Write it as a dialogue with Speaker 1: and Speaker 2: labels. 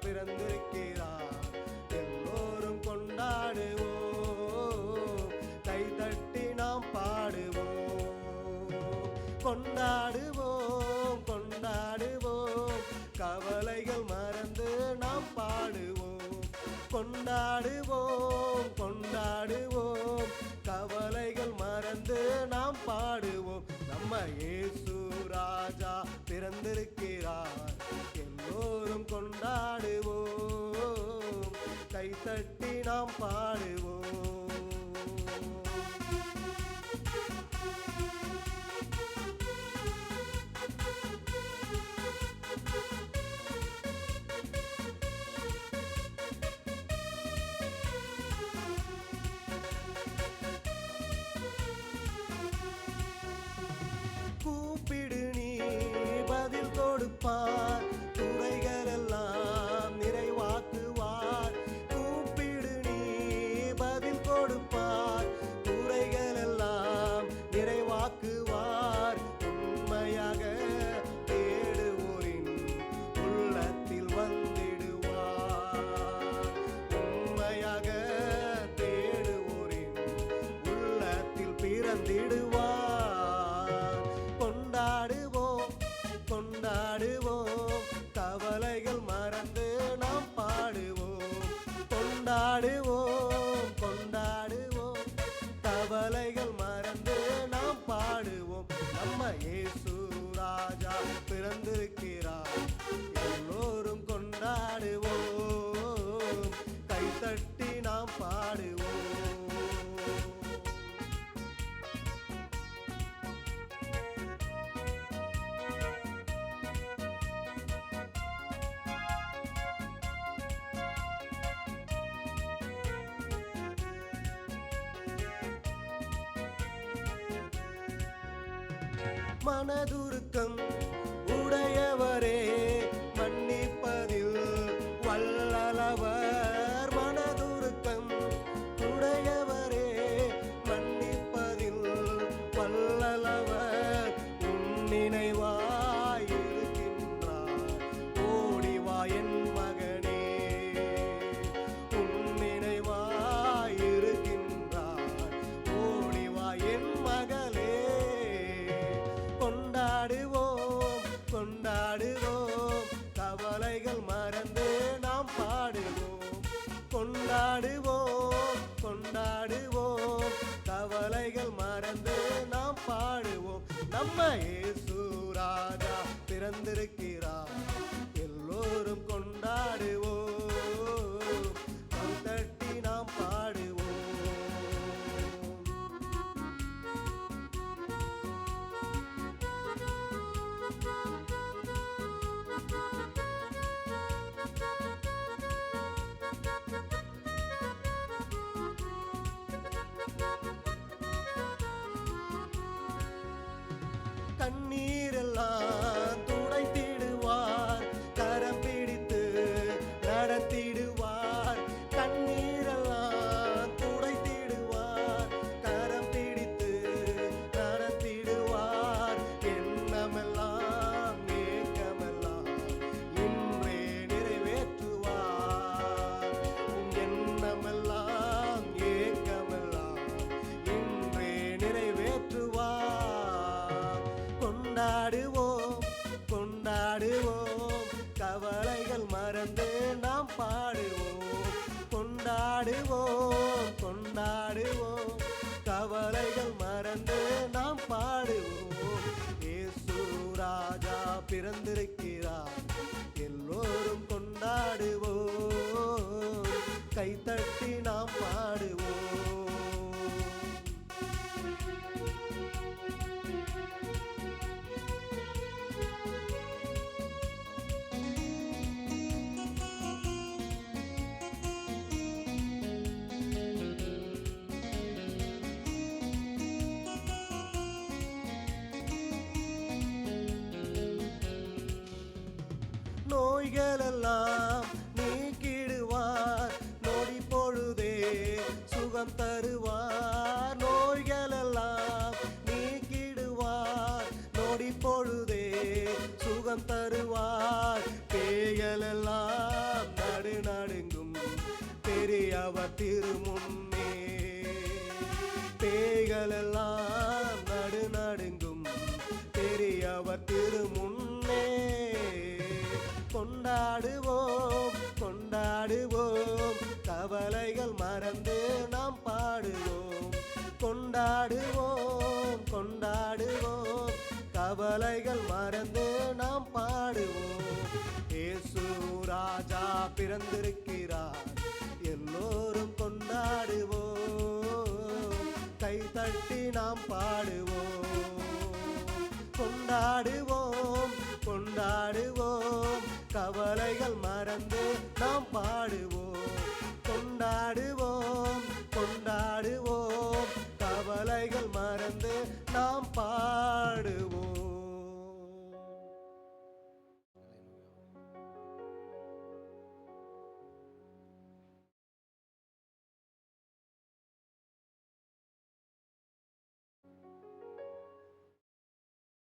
Speaker 1: பிறந்திருக்கிறார். எல்லோரும் கொண்டாடுவோம், கைதட்டி நாம் பாடுவோம். கொண்டாடுவோம் கொண்டாடுவோம், கவலைகள் மறந்து நாம் பாடுவோம். கொண்டாடுவோம் கொண்டாடுவோம், கவலைகள் மறந்து நாம் பாடுவோம். நம்ம இயேசு ராஜா பிறந்திருக்கிறார். எல்லோரும் கொண்டாடுவோம், கைதட்டி நாம் பாடுவோம். கூப்பிடு நீ பதில் கொடுப்பார், குறைகள் எல்லாம் நிறைவாக்குவார். கூப்பிடு நீ பதில் கொடுப்பார், குறைகள் எல்லாம் நிறைவாக்குவார். உண்மையாக தேடுவோரின் உள்ளத்தில் வந்திடுவார். உண்மையாக தேடுவோரின் உள்ளத்தில் பிறந்திடுவார். கொண்டாடுவோம் கொண்டாடுவோம், கவலைகள் மறந்து நாம் பாடுவோம். கொண்டாடுவோம் கொண்டாடுவோம், கவலைகள் மறந்து நாம் பாடுவோம். நம்ம இயேசு ராஜா பிறந்திருக்கிறார். எல்லோரும் கொண்டாடுவோம், கைதட்டி நாம் பாடுவோம். மனதுருக்கம் உடையவரே, மன்னிப்பதில் வல்லவர். மனதுருக்கம் உடையவரே, மன்னிப்பதில் வல்லவர். உன் நினைவாய் இருக்கின்றார், ஓடிவா என் மகனே. உன் நினைவாய் இருக்கின்றார், ஓடிவா என் மகளே. கொண்டாடுவோம் கொண்டாடுவோம், கவலைகள் மறந்து நாம் பாடுவோம். கொண்டாடுவோம் கொண்டாடுவோம், கவலைகள் மறந்து நாம் பாடுவோம். நம்ம இயேசு ராஜா பிறந்திருக்கிறார். எல்லோரும் கொண்டாடுவோம், கைதட்டி நாம் பாடுவோம். கண்ணீரெல்லாம் துடைத்திடுவார், கரம் பிடித்து நடத்திடுவார். கண்ணீரெல்லாம் துடைத்திடுவார், கரம் பிடித்து நடத்திடுவார். எண்ணமெல்லாம் ஏக்கமெல்லாம் இன்றே நிறைவேற்றுவார். உன் எண்ணமெல்லாம் ஏக்கமெல்லாம் இன்றே நிறைவேற்றுவார். கொண்டாடுவோம் கொண்டாடுவோம், கவலைகள் மறந்து நாம் பாடுவோம். கொண்டாடுவோம் கொண்டாடுவோம், கவலைகள் மறந்து நாம் பாடுவோம். இயேசு ராஜா பிறந்திருக்கிறார். எல்லோரும் கொண்டாடுவோம், கைதட்டி நாம் பாடுவோம். பெரியவர் திருமுன்னே பேய்களெல்லாம் நடுநடுங்கும் பெரியவர் திருமுன்னே கொண்டாடுவோம் கொண்டாடுவோம் கவலைகள் மறந்து நாம் பாடுவோம் கொண்டாடுவோம் கொண்டாடுவோம் கவலைகள் மறந்து நாம் பாடுவோம் இயேசு ராஜா பிறந்திருக்கிறார் எல்லோரும் கொண்டாடுவோம் கை தட்டி நாம் பாடுவோம் கொண்டாடுவோம்